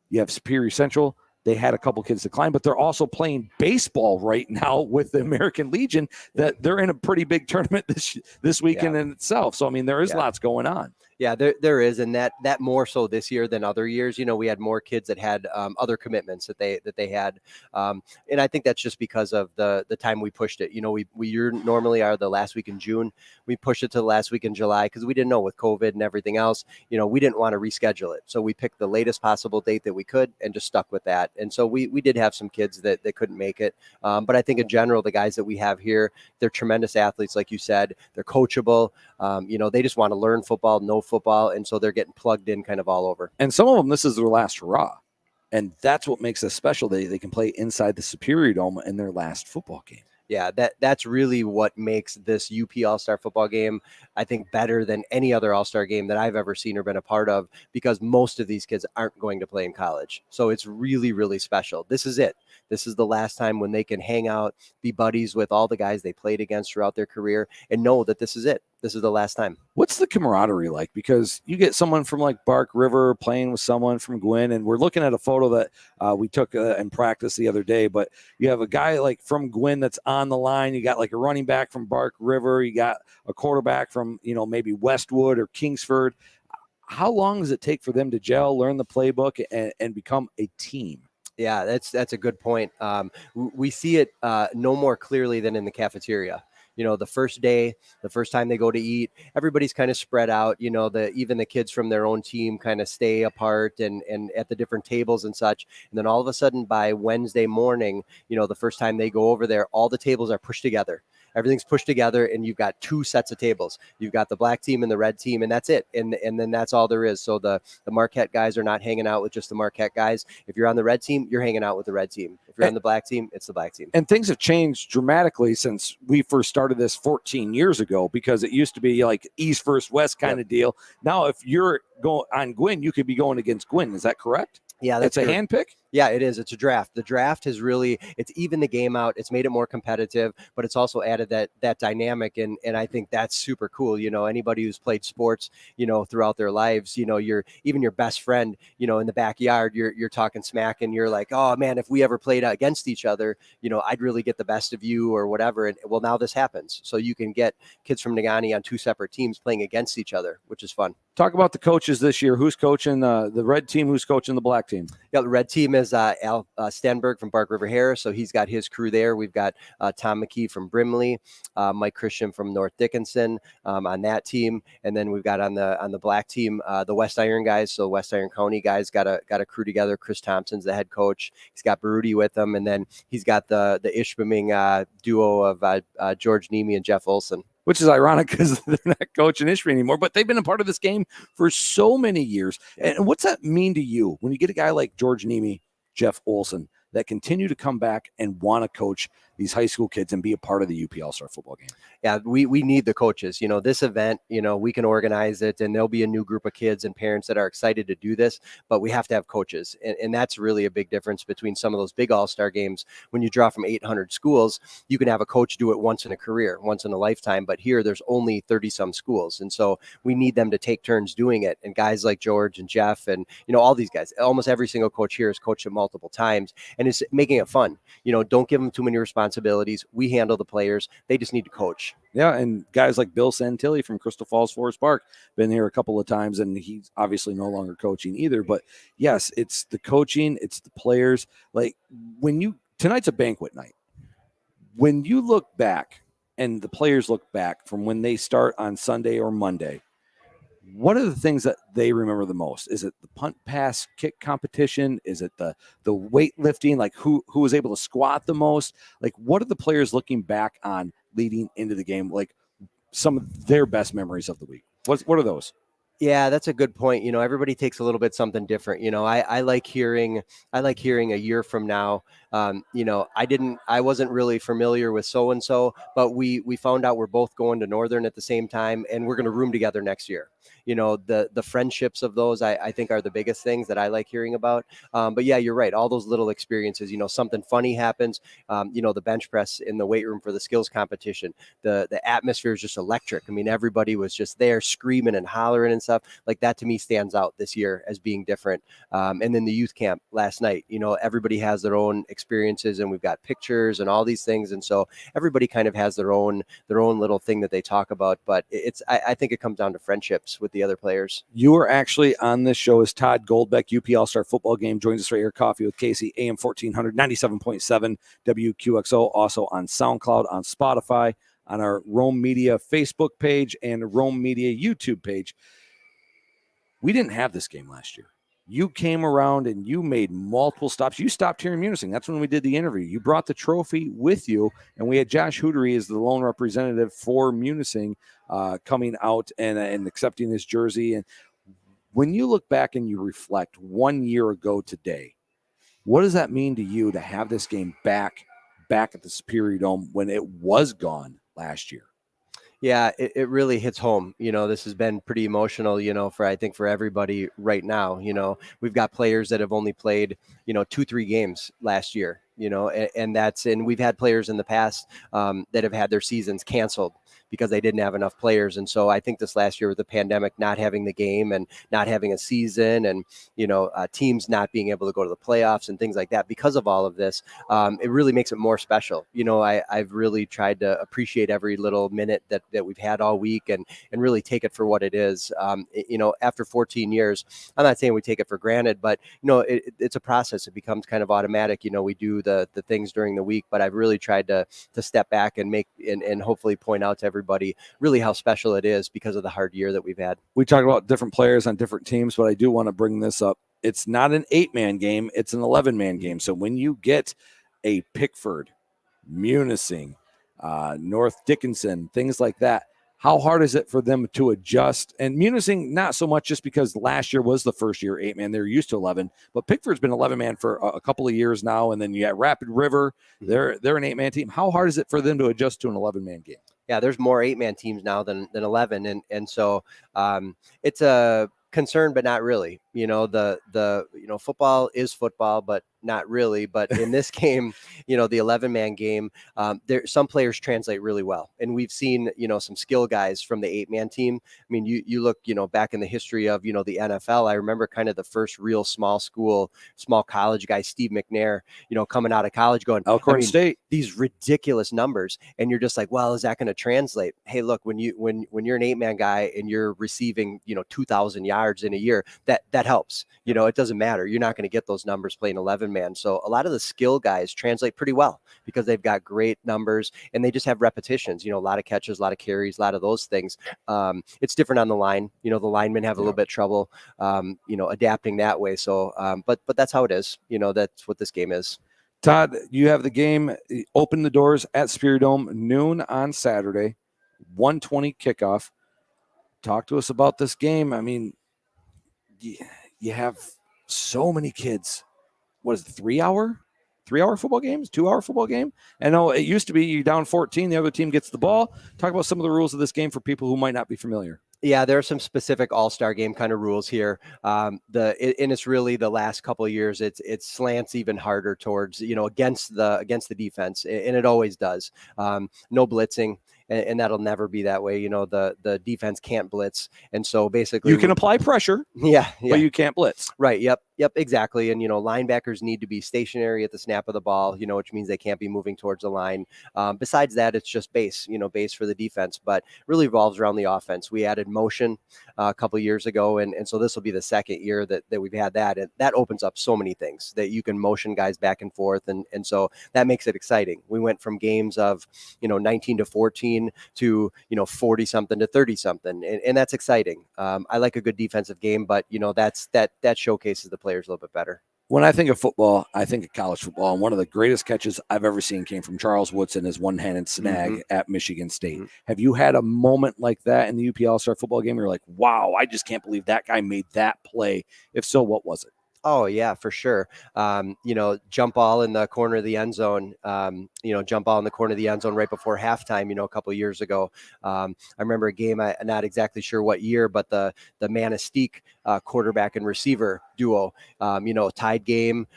you have Superior Central. They had a couple kids decline, but they're also playing baseball right now with the American Legion. That they're in a pretty big tournament this weekend in itself. So, I mean, there is lots going on. Yeah, there is, and that more so this year than other years. We had more kids that had other commitments that they had, and I think that's just because of the time we pushed it. We normally are the last week in June. We pushed it to the last week in July because we didn't know with COVID and everything else. We didn't want to reschedule it, so we picked the latest possible date that we could and just stuck with that. And so we did have some kids that couldn't make it, but I think in general the guys that we have here, they're tremendous athletes, like you said. They're coachable. They just want to learn football, know football, and so they're getting plugged in kind of all over. And some of them, this is their last hurrah, and that's what makes us special. They can play inside the Superior Dome in their last football game. Yeah, that's really what makes this UP All-Star football game, I think, better than any other All-Star game that I've ever seen or been a part of, because most of these kids aren't going to play in college. So it's really, really special. This is it. This is the last time when they can hang out, be buddies with all the guys they played against throughout their career, and know that this is it. This is the last time. What's the camaraderie like? Because you get someone from like Bark River playing with someone from Gwinn, and we're looking at a photo that we took in practice the other day, but you have a guy like from Gwinn that's on the line. You got like a running back from Bark River. You got a quarterback from, maybe Westwood or Kingsford. How long does it take for them to gel, learn the playbook, and become a team? Yeah, that's a good point. We see it no more clearly than in the cafeteria. The first day, the first time they go to eat, everybody's kind of spread out. Even the kids from their own team kind of stay apart and at the different tables and such. And then all of a sudden by Wednesday morning, the first time they go over there, all the tables are pushed together. Everything's pushed together, and you've got 2 sets of tables. You've got the black team and the red team, and that's it. And then that's all there is. So the Marquette guys are not hanging out with just the Marquette guys. If you're on the red team, you're hanging out with the red team. If you're on the black team, it's the black team. And things have changed dramatically since we first started this 14 years ago, because it used to be like East versus West kind of deal. Now, if you're going on Gwinn, you could be going against Gwinn. Is that correct? Yeah, that's a hand pick. Yeah, it is. It's a draft. The draft has it's even the game out. It's made it more competitive, but it's also added that dynamic. And I think that's super cool. Anybody who's played sports, throughout their lives, even your best friend, in the backyard, you're talking smack, and you're like, oh man, if we ever played against each other, I'd really get the best of you or whatever. And well, now this happens. So you can get kids from Negaunee on 2 separate teams playing against each other, which is fun. Talk about the coaches this year. Who's coaching the red team? Who's coaching the black team? Yeah, the red team is Al Stenberg from Bark River Harris. So he's got his crew there. We've got Tom McKee from Brimley, Mike Christian from North Dickinson on that team. And then we've got on the black team, the West Iron guys. So West Iron County guys got a crew together. Chris Thompson's the head coach. He's got Baruti with him. And then he's got the Ishpeming duo of George Nemi and Jeff Olson. Which is ironic because they're not coaching Ishpeming anymore, but they've been a part of this game for so many years. And what's that mean to you when you get a guy like George Nemi, Jeff Olson, that continue to come back and want to coach these high school kids and be a part of the UP All-Star football game. Yeah, we need the coaches. This event, we can organize it, and there'll be a new group of kids and parents that are excited to do this, but we have to have coaches. And that's really a big difference between some of those big all-star games. When you draw from 800 schools, you can have a coach do it once in a career, once in a lifetime, but here there's only 30 some schools. And so we need them to take turns doing it. And guys like George and Jeff and, all these guys, almost every single coach here has coached it multiple times, and it's making it fun. Don't give them too many responsibilities. We handle the players. They just need to coach. Yeah, and guys like Bill Santilli from Crystal Falls Forest Park, been here a couple of times, and he's obviously no longer coaching either. But yes, it's the coaching, it's the players. Like tonight's a banquet night. When you look back and the players look back from when they start on Sunday or Monday, what are the things that they remember the most? Is it the punt, pass, kick competition? Is it the weightlifting? Like who was able to squat the most? Like what are the players looking back on leading into the game? Like some of their best memories of the week. What are those? Yeah, that's a good point. Everybody takes a little bit something different. I like hearing a year from now. I wasn't really familiar with so-and-so, but we found out we're both going to Northern at the same time, and we're going to room together next year. The friendships of those, I think are the biggest things that I like hearing about. But yeah, you're right. All those little experiences, something funny happens, the bench press in the weight room for the skills competition, the atmosphere is just electric. I mean, everybody was just there screaming and hollering and stuff like that. To me, stands out this year as being different. And then the youth camp last night, everybody has their own experiences, and we've got pictures and all these things. And so everybody kind of has their own little thing that they talk about. But I think it comes down to friendships with the other players. You are actually on this show as Todd Goldbeck, UP All-Star Football Game. Joins us right here, Coffee with Casey, AM 1400, 97.7 WQXO, also on SoundCloud, on Spotify, on our Rome Media Facebook page and Rome Media YouTube page. We didn't have this game last year. You came around and you made multiple stops. You stopped here in Munising. That's when we did the interview. You brought the trophy with you, and we had Josh Hootery as the lone representative for Munising coming out and accepting his jersey. And when you look back and you reflect 1 year ago today, what does that mean to you to have this game back at the Superior Dome when it was gone last year? Yeah, it really hits home. This has been pretty emotional, I think for everybody right now. We've got players that have only played, 2-3 games last year, and we've had players in the past that have had their seasons canceled because they didn't have enough players. And so I think this last year with the pandemic, not having the game and not having a season and, teams not being able to go to the playoffs and things like that, because of all of this, it really makes it more special. I've really tried to appreciate every little minute that we've had all week and really take it for what it is. After 14 years, I'm not saying we take it for granted, but, it's a process. It becomes kind of automatic. We do the things during the week, but I've really tried to step back and make and hopefully point out to everybody really how special it is because of the hard year that we've had. We talked about different players on different teams, but I do want to bring this up. It's not an 8-man game. It's an 11-man game. So when you get a Pickford, Munising, North Dickinson, things like that, how hard is it for them to adjust? And Munising, not so much just because last year was the first year 8-man. They're used to 11, but Pickford's been 11-man for a couple of years now. And then you got Rapid River. They're an 8-man team. How hard is it for them to adjust to an 11-man game? Yeah, there's more 8-man teams now than 11. And so it's a concern, but not really. Football is football, but not really. But in this game, the 11-man game, some players translate really well. And we've seen, some skill guys from the 8-man team. I mean, you look, back in the history of, the NFL, I remember kind of the first real small college guy, Steve McNair, coming out of college going, Alcorn State, these ridiculous numbers. And you're just like, well, is that going to translate? Hey, look, when you're an 8-man guy and you're receiving, 2,000 yards in a year, that helps. It doesn't matter. You're not going to get those numbers playing 11-man. So a lot of the skill guys translate pretty well because they've got great numbers and they just have repetitions, a lot of catches, a lot of carries, a lot of those things. It's different on the line. The linemen have a little bit trouble, adapting that way. So, but that's how it is. That's what this game is. Todd, you have the game. Open the doors at Superior Dome, noon on Saturday, 1:20 kickoff. Talk to us about this game. I mean, you have so many kids. What is it, 3 hour 3-hour football games, 2-hour football game. I know it used to be you down 14, the other team gets the ball. Talk about some of the rules of this game for people who might not be familiar. Yeah, there are some specific all-star game kind of rules here. And it's really the last couple of years, it slants even harder towards, against the defense, and it always does. No blitzing. And that'll never be that way. The defense can't blitz. And so basically you can apply pressure, yeah, but you can't blitz. Right. Yep, exactly. And, linebackers need to be stationary at the snap of the ball, which means they can't be moving towards the line. Besides that, it's just base for the defense, but really revolves around the offense. We added motion a couple of years ago. And so this will be the second year that we've had that. And that opens up so many things that you can motion guys back and forth. And so that makes it exciting. We went from games of, 19-14 to 40 something to 30 something, and that's exciting. I like a good defensive game, but that showcases the players a little bit better. When I think of football, I think of college football, and one of the greatest catches I've ever seen came from Charles Woodson, his one-handed snag at Michigan State. Have you had a moment like that in the UP All-Star football game where you're like, wow, I just can't believe that guy made that play? If so, what was it? Oh yeah, for sure. Jump ball in the corner of the end zone, right before halftime, a couple of years ago. I remember a game, I'm not exactly sure what year, but the Munising quarterback and receiver duo, tied game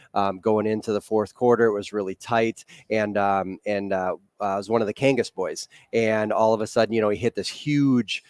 going into the fourth quarter. It was really tight. And was one of the Angus boys. And all of a sudden, he hit this huge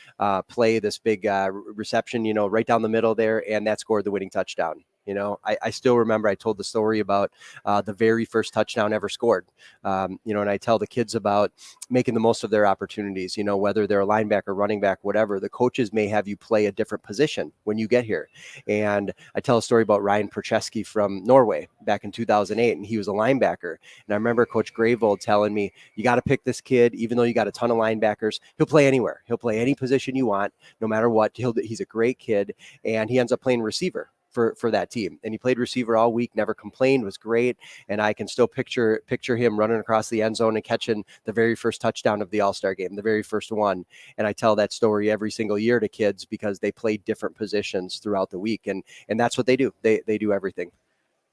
play, this big reception, right down the middle there. And that scored the winning touchdown. I still remember I told the story about the very first touchdown ever scored, and I tell the kids about making the most of their opportunities, whether they're a linebacker, running back, whatever. The coaches may have you play a different position when you get here. And I tell a story about Ryan Percheski from Norway back in 2008, and he was a linebacker. And I remember Coach Gravold telling me, you got to pick this kid, even though you got a ton of linebackers, he'll play anywhere. He'll play any position you want, no matter what. He's a great kid, and he ends up playing receiver for that team. And he played receiver all week, never complained, was great. And I can still picture him running across the end zone and catching the very first touchdown of the All-Star game, the very first one. And I tell that story every single year to kids because they play different positions throughout the week. And that's what they do. They do everything.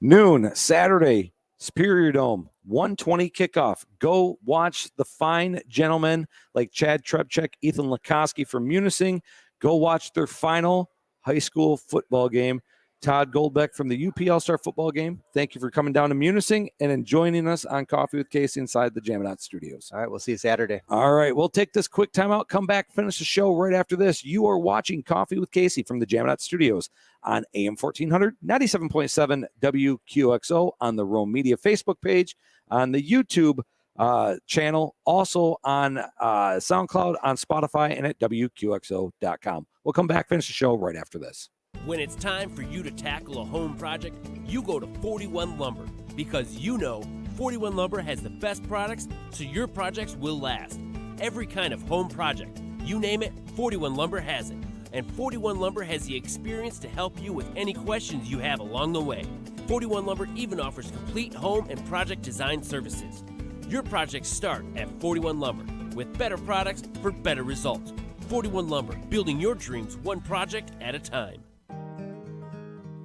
Noon, Saturday, Superior Dome, 1:20 kickoff. Go watch the fine gentlemen like Chad Trepchek, Ethan Lakoski from Munising. Go watch their final high school football game. Todd Goldbeck from the UP All-Star football game. Thank you for coming down to Munising and joining us on Coffee with Casey inside the Jaminot Studios. All right, we'll see you Saturday. All right, we'll take this quick timeout, come back, finish the show right after this. You are watching Coffee with Casey from the Jaminot Studios on AM 1400, 97.7 WQXO on the Rome Media Facebook page, on the YouTube channel, also on SoundCloud, on Spotify, and at WQXO.com. We'll come back, finish the show right after this. When it's time for you to tackle a home project, you go to 41 Lumber because 41 Lumber has the best products so your projects will last. Every kind of home project, you name it, 41 Lumber has it. And 41 Lumber has the experience to help you with any questions you have along the way. 41 Lumber even offers complete home and project design services. Your projects start at 41 Lumber with better products for better results. 41 Lumber, building your dreams one project at a time.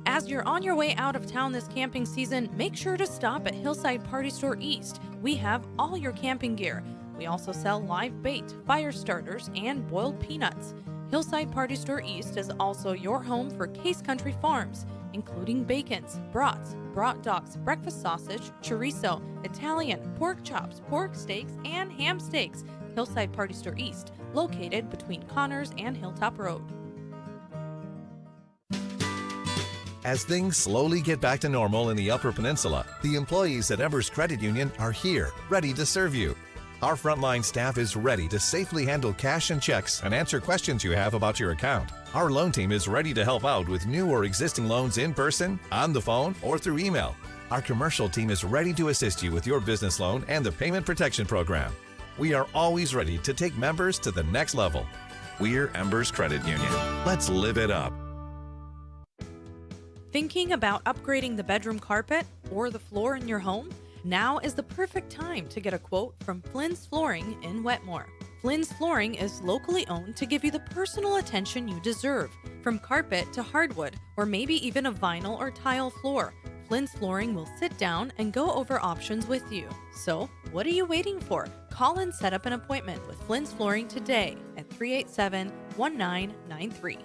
As you're on your way out of town this camping season, make sure to stop at Hillside Party Store East. We have all your camping gear. We also sell live bait, fire starters, and boiled peanuts. Hillside Party Store East is also your home for Case Country Farms, including bacons, brats, brat dogs, breakfast sausage, chorizo, Italian, pork chops, pork steaks, and ham steaks. Hillside Party Store East, located between Connors and Hilltop Road. As things slowly get back to normal in the Upper Peninsula, the employees at Embers Credit Union are here, ready to serve you. Our frontline staff is ready to safely handle cash and checks and answer questions you have about your account. Our loan team is ready to help out with new or existing loans in person, on the phone, or through email. Our commercial team is ready to assist you with your business loan and the Payment Protection Program. We are always ready to take members to the next level. We're Embers Credit Union. Let's live it up. Thinking about upgrading the bedroom carpet or the floor in your home? Now is the perfect time to get a quote from Flynn's Flooring in Wetmore. Flynn's Flooring is locally owned to give you the personal attention you deserve. From carpet to hardwood, or maybe even a vinyl or tile floor, Flynn's Flooring will sit down and go over options with you. So, what are you waiting for? Call and set up an appointment with Flynn's Flooring today at 387-1993.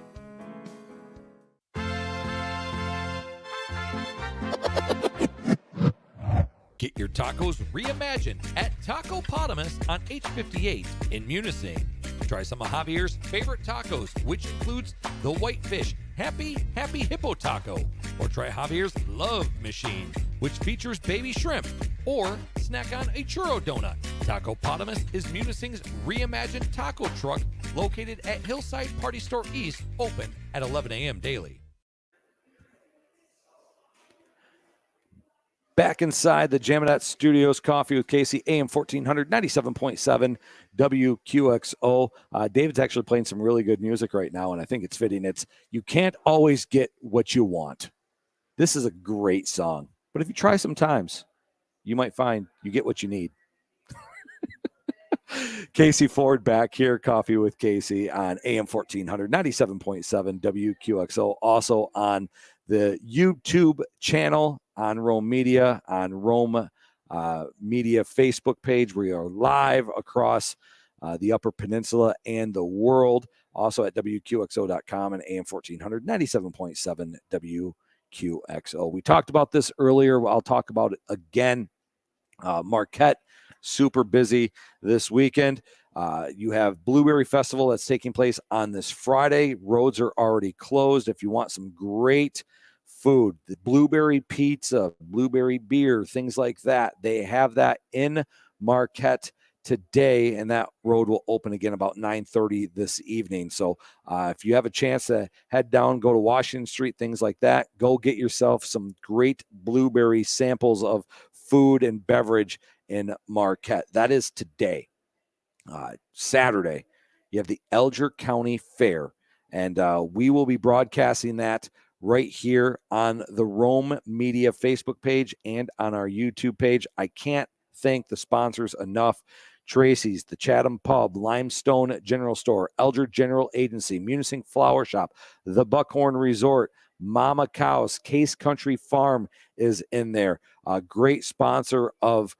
Get your tacos reimagined at Taco Potamus on H58 in Munising. Try some of Javier's favorite tacos, which includes the Whitefish Happy Hippo Taco. Or try Javier's Love Machine, which features baby shrimp. Or snack on a churro donut. Taco Potamus is Munising's reimagined taco truck located at Hillside Party Store East, open at 11 a.m. daily. Back inside the Jaminette Studios, Coffee with Casey, AM 1400, 97.7 WQXO. David's actually playing some really good music right now, and I think it's fitting. It's You Can't Always Get What You Want. This is a great song, but if you try sometimes, you might find you get what you need. Casey Ford back here, Coffee with Casey on AM 1400, 97.7 WQXO. Also on the YouTube channel, on Rome Media, on Rome Media Facebook page. We are live across the Upper Peninsula and the world. Also at WQXO.com and AM 1400, 97.7 WQXO. We talked about this earlier. I'll talk about it again. Marquette, super busy this weekend. You have Blueberry Festival that's taking place on this Friday. Roads are already closed. If you want some great food, the blueberry pizza, blueberry beer, things like that, they have that in Marquette today, and that road will open again about 9:30 this evening. So if you have a chance to head down, go to Washington Street, things like that, go get yourself some great blueberry samples of food and beverage in Marquette. That is today. Saturday, you have the Alger County Fair, and we will be broadcasting that right here on the Rome Media Facebook page and on our YouTube page. I can't thank the sponsors enough. Tracy's, the Chatham Pub, Limestone General Store, Alger General Agency, Munising Flower Shop, the Buckhorn Resort, Mama Cows, Case Country Farm is in there. A great sponsor of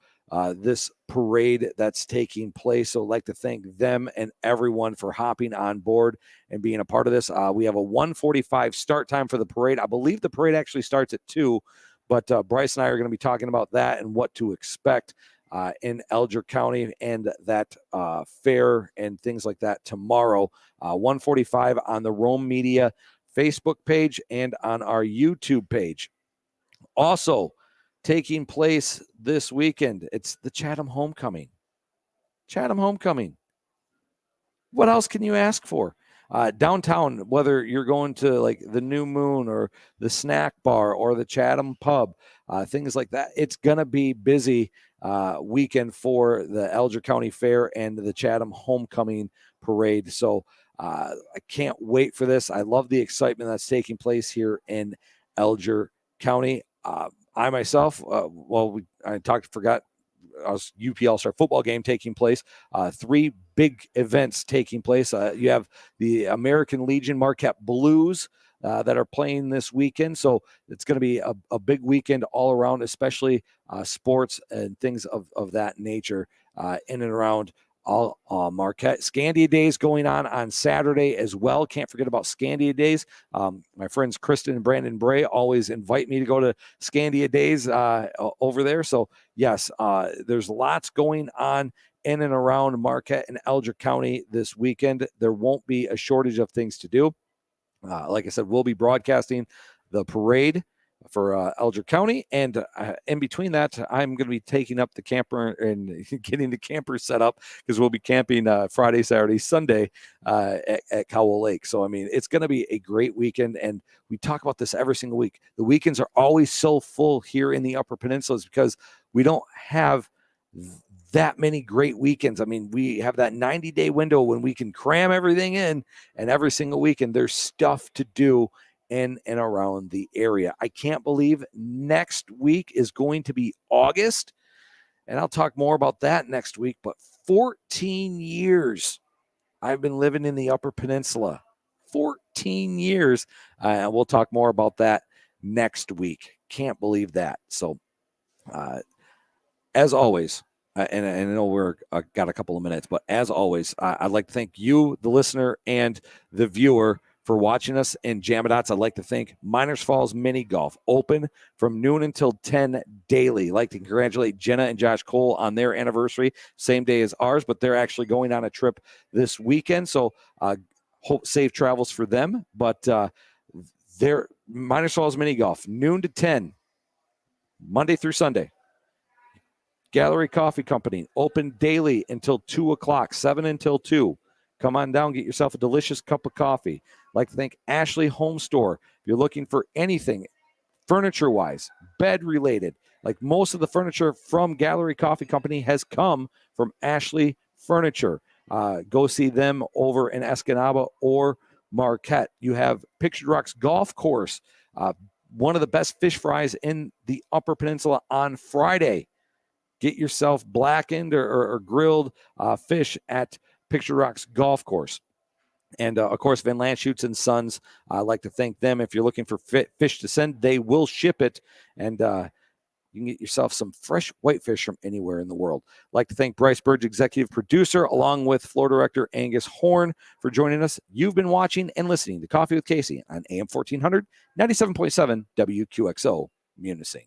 this parade that's taking place. So I'd like to thank them and everyone for hopping on board and being a part of this. We have a 1:45 start time for the parade. I believe the parade actually starts at 2, but Brice and I are going to be talking about that and what to expect in Alger County and that fair and things like that tomorrow. 1:45 on the Rome Media Facebook page and on our YouTube page. Also, taking place this weekend, it's the Chatham Homecoming. Chatham Homecoming. What else can you ask for? Downtown, whether you're going to like the New Moon or the Snack Bar or the Chatham Pub, things like that, it's going to be busy weekend for the Alger County Fair and the Chatham Homecoming Parade. So I can't wait for this. I love the excitement that's taking place here in Alger County. I myself, forgot UP All-Star football game taking place. 3 big events taking place. You have the American Legion Marquette Blues that are playing this weekend. So it's going to be a big weekend all around, especially sports and things of that nature in and around all Marquette. Scandia Days going on Saturday as well. Can't forget about Scandia Days. My friends Kristen and Brandon Bray always invite me to go to Scandia Days over there. So yes, there's lots going on in and around Marquette and Alger County this weekend. There won't be a shortage of things to do. Like I said, we'll be broadcasting the parade for Alger County, and in between that, I'm going to be taking up the camper and getting the camper set up because we'll be camping Friday, Saturday, Sunday at Cowell Lake. So, I mean, it's going to be a great weekend, and we talk about this every single week. The weekends are always so full here in the Upper Peninsula because we don't have that many great weekends. I mean, we have that 90-day window when we can cram everything in, and every single weekend there's stuff to do in and around the area. I can't believe next week is going to be August, and I'll talk more about that next week, but 14 years I've been living in the Upper Peninsula. 14 years. We'll talk more about that next week. Can't believe that. So, as always, and I know we're got a couple of minutes, but as always, I'd like to thank you, the listener, and the viewer for watching us in Jamadots. I'd like to thank Miners Falls Mini Golf, open from noon until 10 daily. I'd like to congratulate Jenna and Josh Cole on their anniversary, same day as ours, but they're actually going on a trip this weekend. So hope safe travels for them. But they're Miners Falls Mini Golf, noon to 10, Monday through Sunday. Gallery Coffee Company, open daily until 2 o'clock, 7 until 2. Come on down, get yourself a delicious cup of coffee. I'd like to thank Ashley Home Store. If you're looking for anything furniture-wise, bed-related, like most of the furniture from Gallery Coffee Company has come from Ashley Furniture. Go see them over in Escanaba or Marquette. You have Pictured Rocks Golf Course, one of the best fish fries in the Upper Peninsula on Friday. Get yourself blackened or grilled fish at Picture Rocks Golf Course. And, of course, Van Landshoots and Sons, I'd like to thank them. If you're looking for fish to send, they will ship it. And you can get yourself some fresh whitefish from anywhere in the world. I'd like to thank Brice Burge, executive producer, along with floor director Angus Horne, for joining us. You've been watching and listening to Coffee with Casey on AM 1400, 97.7 WQXO, Munising.